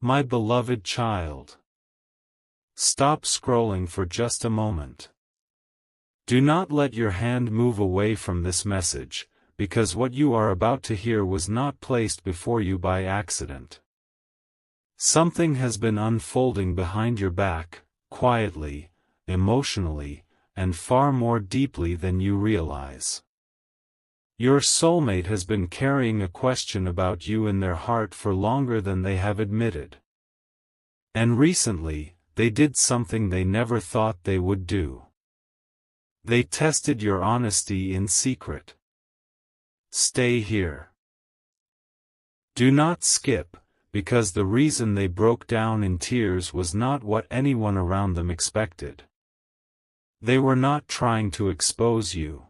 My beloved child. Stop scrolling for just a moment. Do not let your hand move away from this message, because what you are about to hear was not placed before you by accident. Something has been unfolding behind your back, quietly, emotionally, and far more deeply than you realize. Your soulmate has been carrying a question about you in their heart for longer than they have admitted. And recently, they did something they never thought they would do. They tested your honesty in secret. Stay here. Do not skip, because the reason they broke down in tears was not what anyone around them expected. They were not trying to expose you.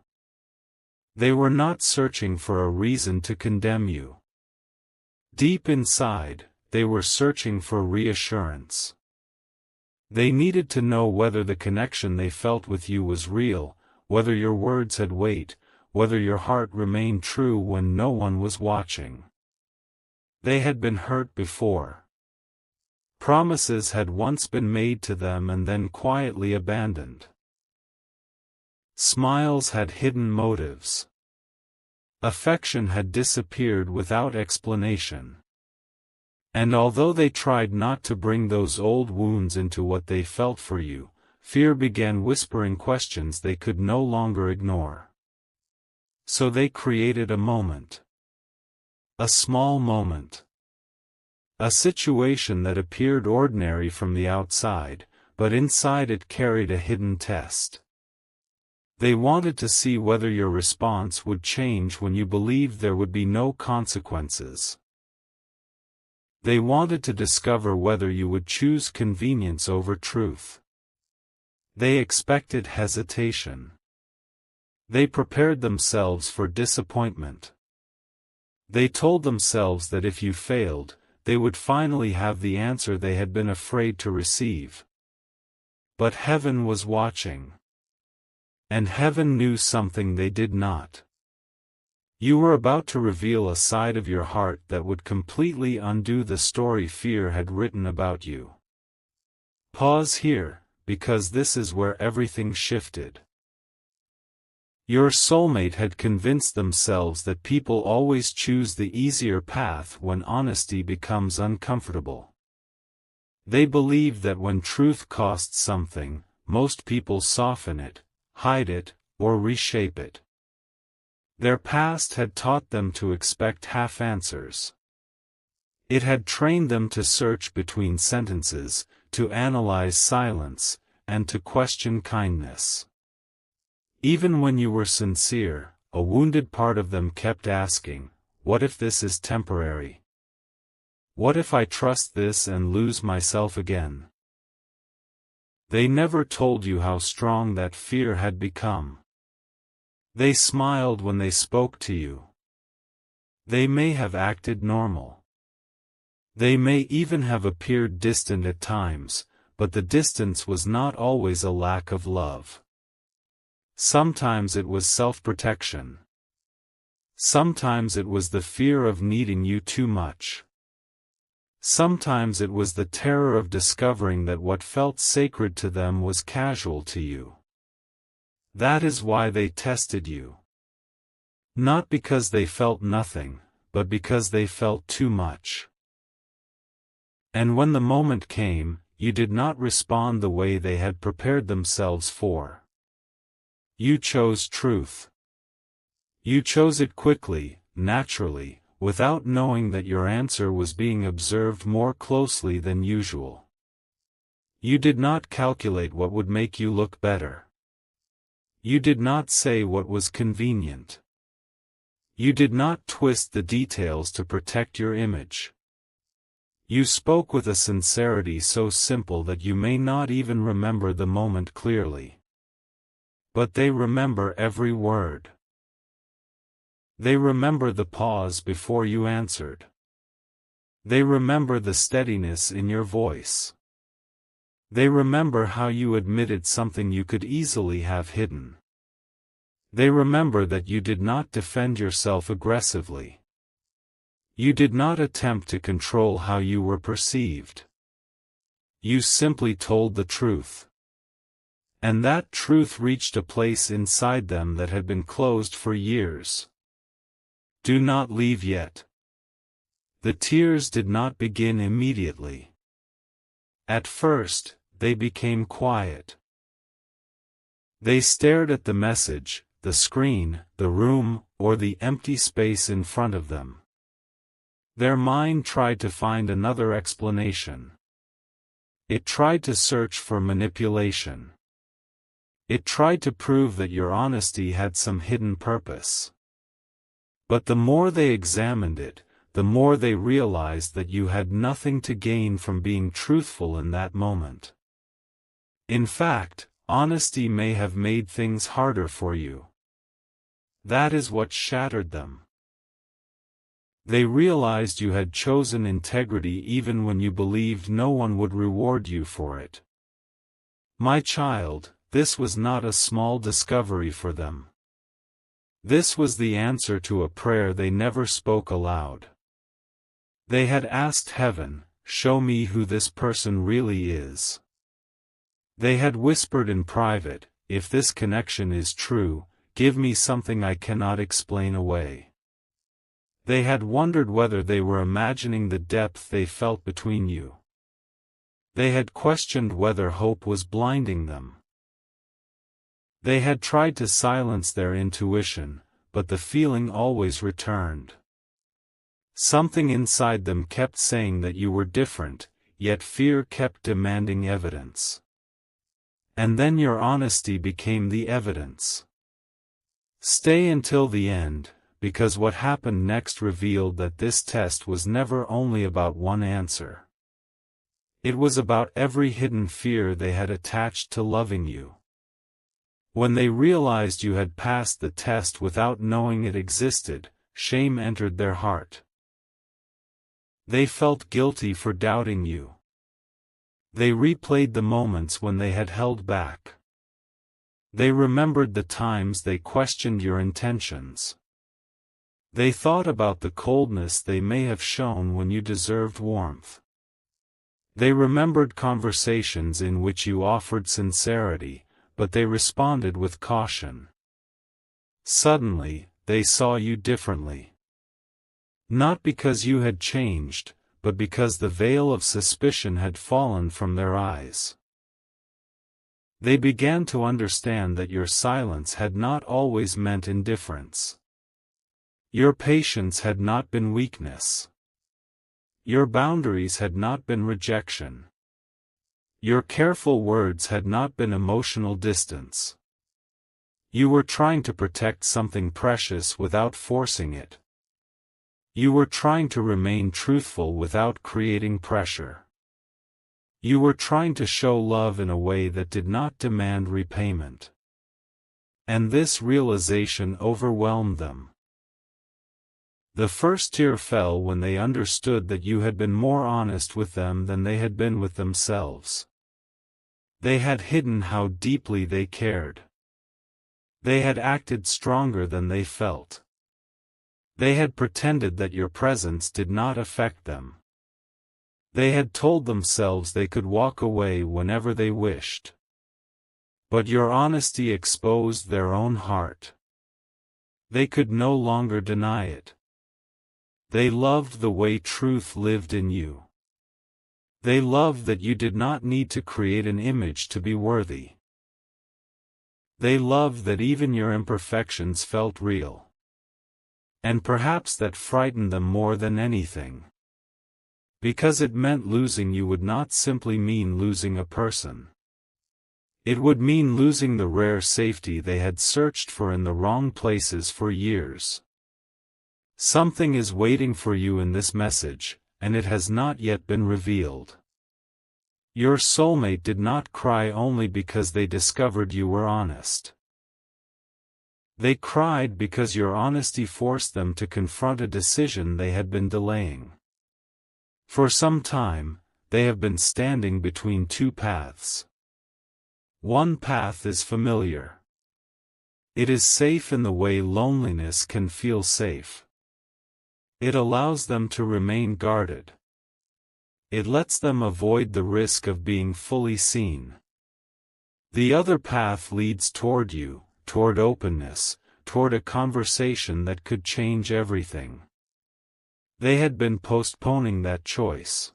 They were not searching for a reason to condemn you. Deep inside, they were searching for reassurance. They needed to know whether the connection they felt with you was real, whether your words had weight, whether your heart remained true when no one was watching. They had been hurt before. Promises had once been made to them and then quietly abandoned. Smiles had hidden motives. Affection had disappeared without explanation. And although they tried not to bring those old wounds into what they felt for you, fear began whispering questions they could no longer ignore. So they created a moment. A small moment. A situation that appeared ordinary from the outside, but inside it carried a hidden test. They wanted to see whether your response would change when you believed there would be no consequences. They wanted to discover whether you would choose convenience over truth. They expected hesitation. They prepared themselves for disappointment. They told themselves that if you failed, they would finally have the answer they had been afraid to receive. But heaven was watching. And heaven knew something they did not. You were about to reveal a side of your heart that would completely undo the story fear had written about you. Pause here, because this is where everything shifted. Your soulmate had convinced themselves that people always choose the easier path when honesty becomes uncomfortable. They believed that when truth costs something, most people soften it, hide it, or reshape it. Their past had taught them to expect half answers. It had trained them to search between sentences, to analyze silence, and to question kindness. Even when you were sincere, a wounded part of them kept asking, what if this is temporary? What if I trust this and lose myself again? They never told you how strong that fear had become. They smiled when they spoke to you. They may have acted normal. They may even have appeared distant at times, but the distance was not always a lack of love. Sometimes it was self-protection. Sometimes it was the fear of needing you too much. Sometimes it was the terror of discovering that what felt sacred to them was casual to you. That is why they tested you. Not because they felt nothing, but because they felt too much. And when the moment came, you did not respond the way they had prepared themselves for. You chose truth. You chose it quickly, naturally, without knowing that your answer was being observed more closely than usual. You did not calculate what would make you look better. You did not say what was convenient. You did not twist the details to protect your image. You spoke with a sincerity so simple that you may not even remember the moment clearly. But they remember every word. They remember the pause before you answered. They remember the steadiness in your voice. They remember how you admitted something you could easily have hidden. They remember that you did not defend yourself aggressively. You did not attempt to control how you were perceived. You simply told the truth. And that truth reached a place inside them that had been closed for years. Do not leave yet. The tears did not begin immediately. At first, they became quiet. They stared at the message, the screen, the room, or the empty space in front of them. Their mind tried to find another explanation. It tried to search for manipulation. It tried to prove that your honesty had some hidden purpose. But the more they examined it, the more they realized that you had nothing to gain from being truthful in that moment. In fact, honesty may have made things harder for you. That is what shattered them. They realized you had chosen integrity even when you believed no one would reward you for it. My child, this was not a small discovery for them. This was the answer to a prayer they never spoke aloud. They had asked heaven, "Show me who this person really is." They had whispered in private, "If this connection is true, give me something I cannot explain away." They had wondered whether they were imagining the depth they felt between you. They had questioned whether hope was blinding them. They had tried to silence their intuition, but the feeling always returned. Something inside them kept saying that you were different, yet fear kept demanding evidence. And then your honesty became the evidence. Stay until the end, because what happened next revealed that this test was never only about one answer. It was about every hidden fear they had attached to loving you. When they realized you had passed the test without knowing it existed, shame entered their heart. They felt guilty for doubting you. They replayed the moments when they had held back. They remembered the times they questioned your intentions. They thought about the coldness they may have shown when you deserved warmth. They remembered conversations in which you offered sincerity, but they responded with caution. Suddenly, they saw you differently. Not because you had changed, but because the veil of suspicion had fallen from their eyes. They began to understand that your silence had not always meant indifference. Your patience had not been weakness. Your boundaries had not been rejection. Your careful words had not been emotional distance. You were trying to protect something precious without forcing it. You were trying to remain truthful without creating pressure. You were trying to show love in a way that did not demand repayment. And this realization overwhelmed them. The first tear fell when they understood that you had been more honest with them than they had been with themselves. They had hidden how deeply they cared. They had acted stronger than they felt. They had pretended that your presence did not affect them. They had told themselves they could walk away whenever they wished. But your honesty exposed their own heart. They could no longer deny it. They loved the way truth lived in you. They loved that you did not need to create an image to be worthy. They loved that even your imperfections felt real. And perhaps that frightened them more than anything. Because it meant losing you would not simply mean losing a person. It would mean losing the rare safety they had searched for in the wrong places for years. Something is waiting for you in this message, and it has not yet been revealed. Your soulmate did not cry only because they discovered you were honest. They cried because your honesty forced them to confront a decision they had been delaying. For some time, they have been standing between two paths. One path is familiar. It is safe in the way loneliness can feel safe. It allows them to remain guarded. It lets them avoid the risk of being fully seen. The other path leads toward you, toward openness, toward a conversation that could change everything. They had been postponing that choice.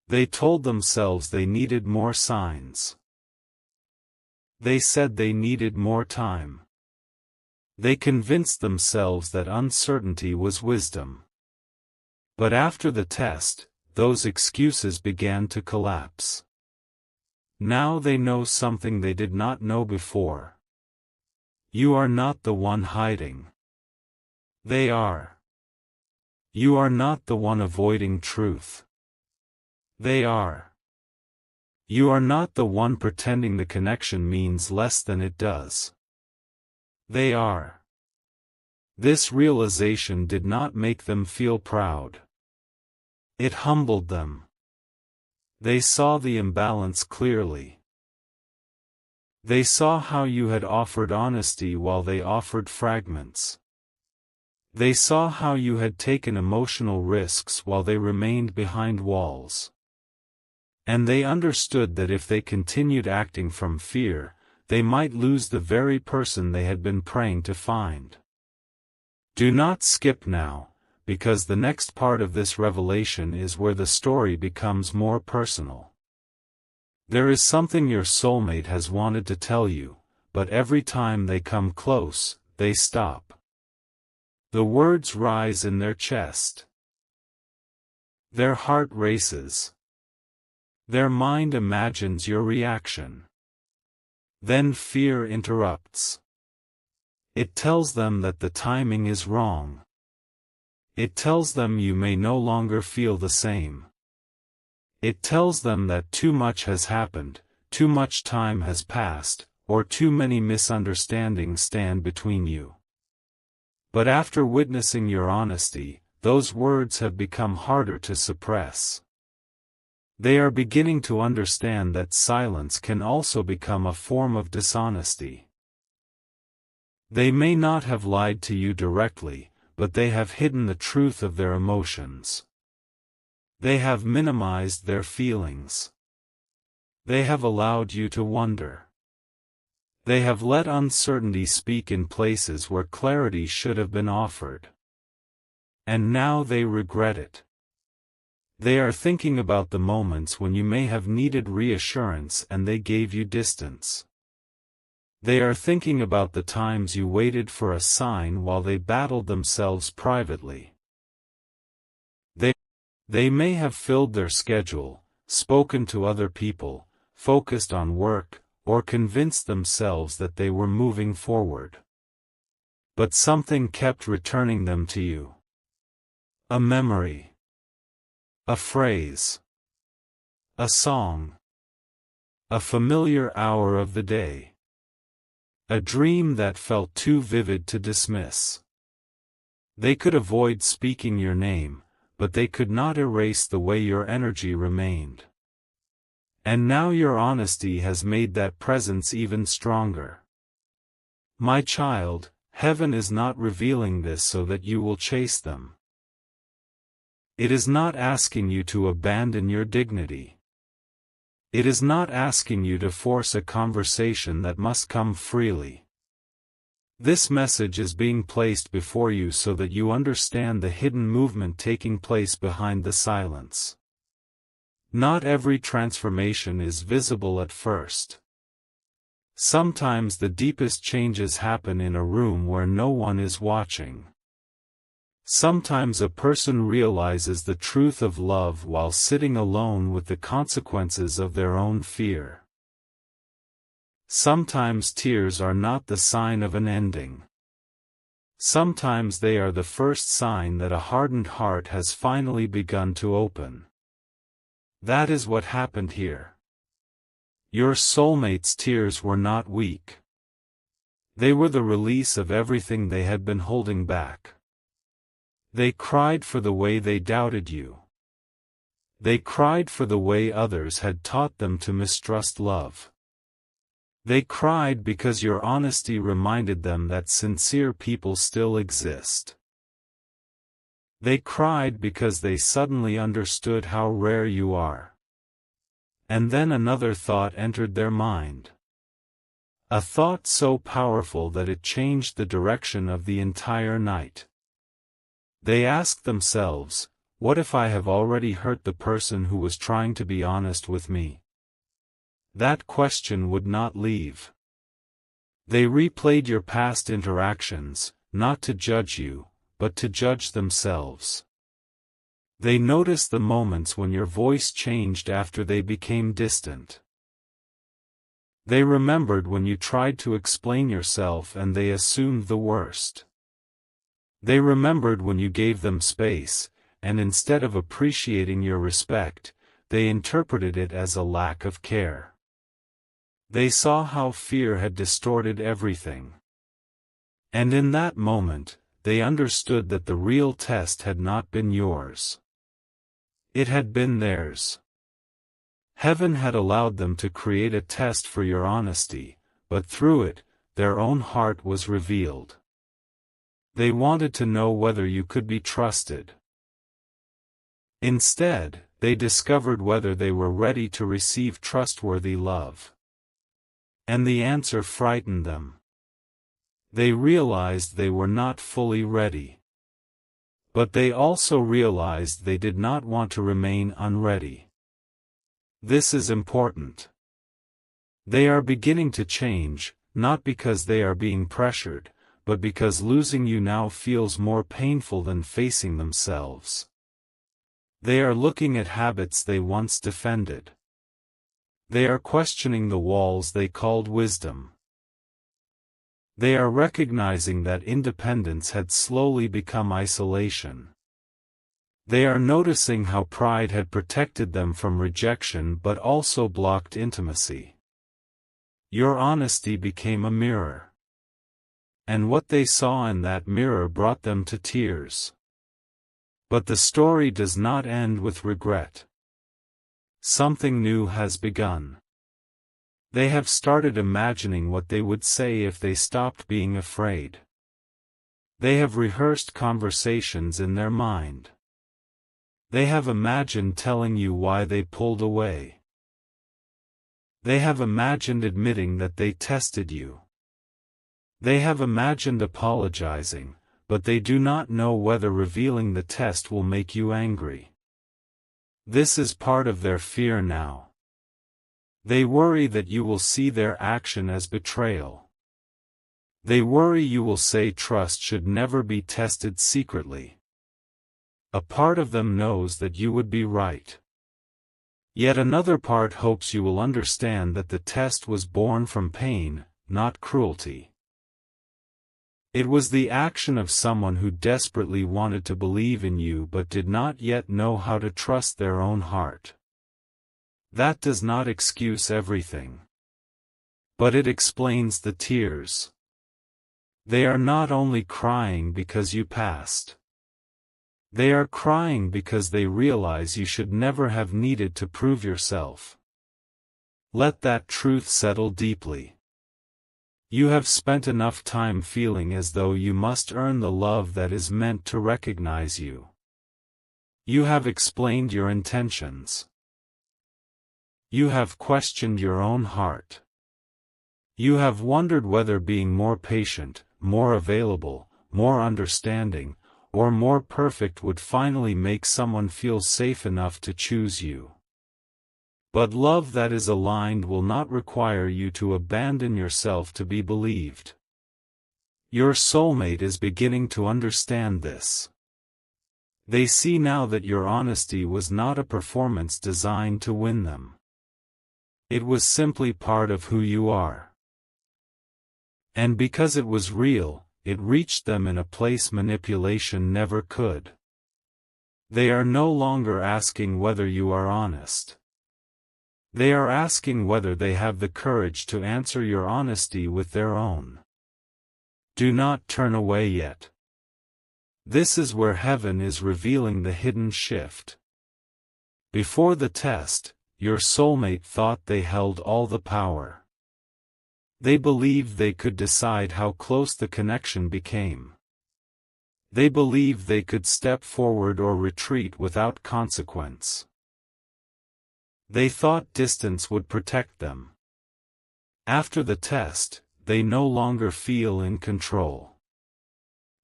They told themselves they needed more signs. They said they needed more time. They convinced themselves that uncertainty was wisdom. But after the test, those excuses began to collapse. Now they know something they did not know before. You are not the one hiding. They are. You are not the one avoiding truth. They are. You are not the one pretending the connection means less than it does. They are. This realization did not make them feel proud. It humbled them. They saw the imbalance clearly. They saw how you had offered honesty while they offered fragments. They saw how you had taken emotional risks while they remained behind walls. And they understood that if they continued acting from fear, they might lose the very person they had been praying to find. Do not skip now, because the next part of this revelation is where the story becomes more personal. There is something your soulmate has wanted to tell you, but every time they come close, they stop. The words rise in their chest. Their heart races. Their mind imagines your reaction. Then fear interrupts. It tells them that the timing is wrong. It tells them you may no longer feel the same. It tells them that too much has happened, too much time has passed, or too many misunderstandings stand between you. But after witnessing your honesty, those words have become harder to suppress. They are beginning to understand that silence can also become a form of dishonesty. They may not have lied to you directly, but they have hidden the truth of their emotions. They have minimized their feelings. They have allowed you to wonder. They have let uncertainty speak in places where clarity should have been offered. And now they regret it. They are thinking about the moments when you may have needed reassurance and they gave you distance. They are thinking about the times you waited for a sign while they battled themselves privately. They may have filled their schedule, spoken to other people, focused on work, or convinced themselves that they were moving forward. But something kept returning them to you. A memory. A phrase. A song. A familiar hour of the day. A dream that felt too vivid to dismiss. They could avoid speaking your name, but they could not erase the way your energy remained. And now your honesty has made that presence even stronger. My child, heaven is not revealing this so that you will chase them. It is not asking you to abandon your dignity. It is not asking you to force a conversation that must come freely. This message is being placed before you so that you understand the hidden movement taking place behind the silence. Not every transformation is visible at first. Sometimes the deepest changes happen in a room where no one is watching. Sometimes a person realizes the truth of love while sitting alone with the consequences of their own fear. Sometimes tears are not the sign of an ending. Sometimes they are the first sign that a hardened heart has finally begun to open. That is what happened here. Your soulmate's tears were not weak. They were the release of everything they had been holding back. They cried for the way they doubted you. They cried for the way others had taught them to mistrust love. They cried because your honesty reminded them that sincere people still exist. They cried because they suddenly understood how rare you are. And then another thought entered their mind. A thought so powerful that it changed the direction of the entire night. They asked themselves, what if I have already hurt the person who was trying to be honest with me? That question would not leave. They replayed your past interactions, not to judge you, but to judge themselves. They noticed the moments when your voice changed after they became distant. They remembered when you tried to explain yourself and they assumed the worst. They remembered when you gave them space, and instead of appreciating your respect, they interpreted it as a lack of care. They saw how fear had distorted everything. And in that moment, they understood that the real test had not been yours. It had been theirs. Heaven had allowed them to create a test for your honesty, but through it, their own heart was revealed. They wanted to know whether you could be trusted. Instead, they discovered whether they were ready to receive trustworthy love. And the answer frightened them. They realized they were not fully ready. But they also realized they did not want to remain unready. This is important. They are beginning to change, not because they are being pressured, but because losing you now feels more painful than facing themselves. They are looking at habits they once defended. They are questioning the walls they called wisdom. They are recognizing that independence had slowly become isolation. They are noticing how pride had protected them from rejection but also blocked intimacy. Your honesty became a mirror. And what they saw in that mirror brought them to tears. But the story does not end with regret. Something new has begun. They have started imagining what they would say if they stopped being afraid. They have rehearsed conversations in their mind. They have imagined telling you why they pulled away. They have imagined admitting that they tested you. They have imagined apologizing, but they do not know whether revealing the test will make you angry. This is part of their fear now. They worry that you will see their action as betrayal. They worry you will say trust should never be tested secretly. A part of them knows that you would be right. Yet another part hopes you will understand that the test was born from pain, not cruelty. It was the action of someone who desperately wanted to believe in you but did not yet know how to trust their own heart. That does not excuse everything. But it explains the tears. They are not only crying because you passed. They are crying because they realize you should never have needed to prove yourself. Let that truth settle deeply. You have spent enough time feeling as though you must earn the love that is meant to recognize you. You have explained your intentions. You have questioned your own heart. You have wondered whether being more patient, more available, more understanding, or more perfect would finally make someone feel safe enough to choose you. But love that is aligned will not require you to abandon yourself to be believed. Your soulmate is beginning to understand this. They see now that your honesty was not a performance designed to win them. It was simply part of who you are. And because it was real, it reached them in a place manipulation never could. They are no longer asking whether you are honest. They are asking whether they have the courage to answer your honesty with their own. Do not turn away yet. This is where heaven is revealing the hidden shift. Before the test, your soulmate thought they held all the power. They believed they could decide how close the connection became. They believed they could step forward or retreat without consequence. They thought distance would protect them. After the test, they no longer feel in control.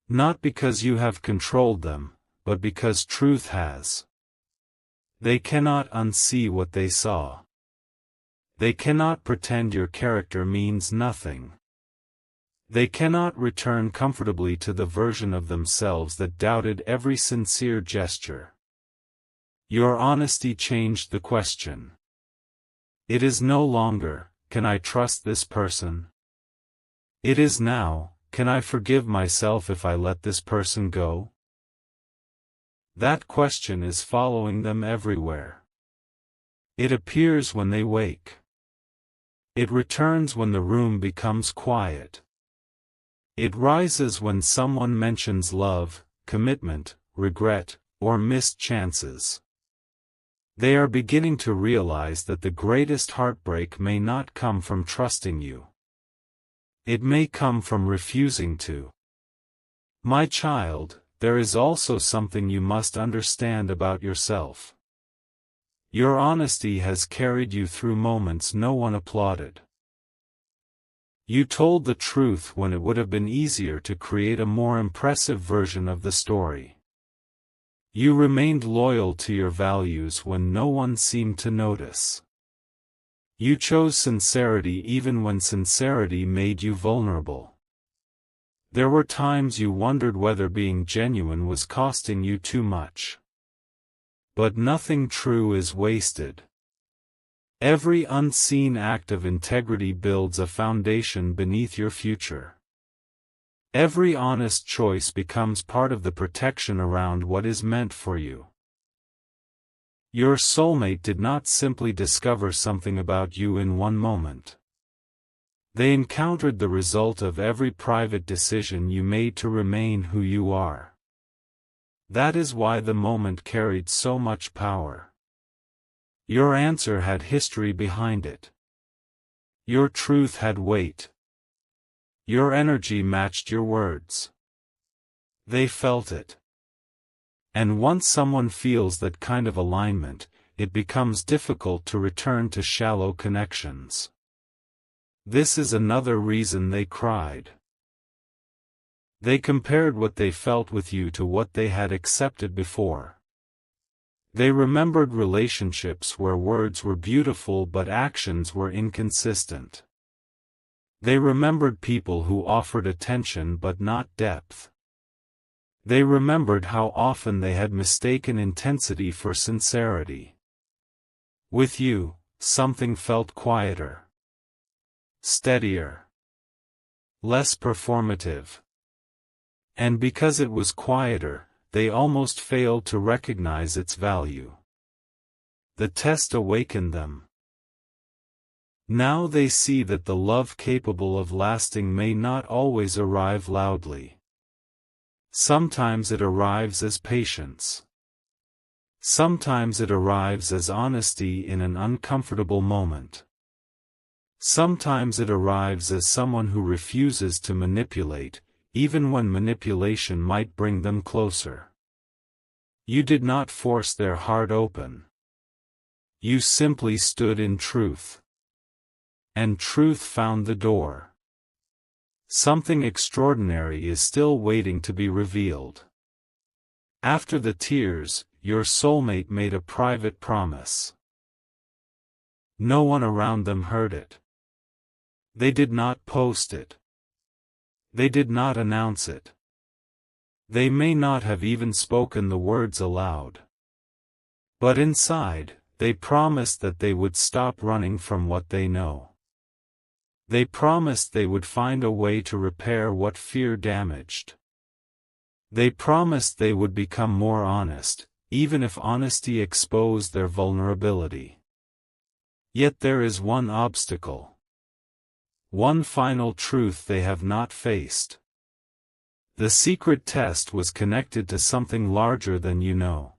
Not because you have controlled them, but because truth has. They cannot unsee what they saw. They cannot pretend your character means nothing. They cannot return comfortably to the version of themselves that doubted every sincere gesture. Your honesty changed the question. It is no longer, can I trust this person? It is now, can I forgive myself if I let this person go? That question is following them everywhere. It appears when they wake. It returns when the room becomes quiet. It rises when someone mentions love, commitment, regret, or missed chances. They are beginning to realize that the greatest heartbreak may not come from trusting you. It may come from refusing to. My child, there is also something you must understand about yourself. Your honesty has carried you through moments no one applauded. You told the truth when it would have been easier to create a more impressive version of the story. You remained loyal to your values when no one seemed to notice. You chose sincerity even when sincerity made you vulnerable. There were times you wondered whether being genuine was costing you too much. But nothing true is wasted. Every unseen act of integrity builds a foundation beneath your future. Every honest choice becomes part of the protection around what is meant for you. Your soulmate did not simply discover something about you in one moment. They encountered the result of every private decision you made to remain who you are. That is why the moment carried so much power. Your answer had history behind it. Your truth had weight. Your energy matched your words. They felt it. And once someone feels that kind of alignment, it becomes difficult to return to shallow connections. This is another reason they cried. They compared what they felt with you to what they had accepted before. They remembered relationships where words were beautiful but actions were inconsistent. They remembered people who offered attention but not depth. They remembered how often they had mistaken intensity for sincerity. With you, something felt quieter, steadier, less performative. And because it was quieter, they almost failed to recognize its value. The test awakened them. Now they see that the love capable of lasting may not always arrive loudly. Sometimes it arrives as patience. Sometimes it arrives as honesty in an uncomfortable moment. Sometimes it arrives as someone who refuses to manipulate, even when manipulation might bring them closer. You did not force their heart open. You simply stood in truth. And truth found the door. Something extraordinary is still waiting to be revealed. After the tears, your soulmate made a private promise. No one around them heard it. They did not post it. They did not announce it. They may not have even spoken the words aloud. But inside, they promised that they would stop running from what they know. They promised they would find a way to repair what fear damaged. They promised they would become more honest, even if honesty exposed their vulnerability. Yet there is one obstacle. One final truth they have not faced. The secret test was connected to something larger than you know.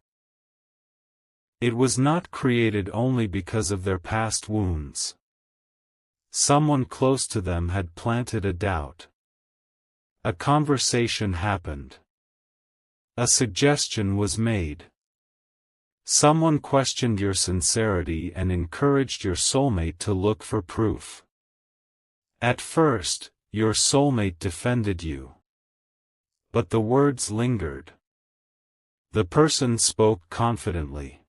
It was not created only because of their past wounds. Someone close to them had planted a doubt. A conversation happened. A suggestion was made. Someone questioned your sincerity and encouraged your soulmate to look for proof. At first, your soulmate defended you. But the words lingered. The person spoke confidently.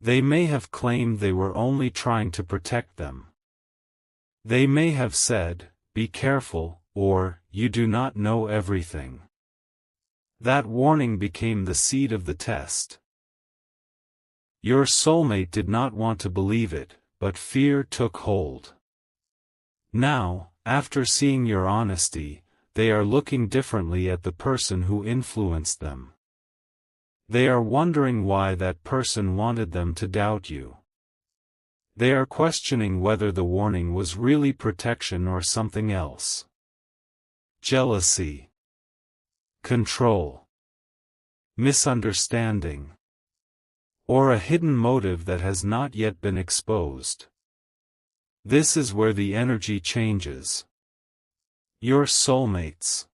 They may have claimed they were only trying to protect them. They may have said, "Be careful," or, "You do not know everything." That warning became the seed of the test. Your soulmate did not want to believe it, but fear took hold. Now, after seeing your honesty, they are looking differently at the person who influenced them. They are wondering why that person wanted them to doubt you. They are questioning whether the warning was really protection or something else. Jealousy, control, misunderstanding, or a hidden motive that has not yet been exposed. This is where the energy changes. Your soulmates.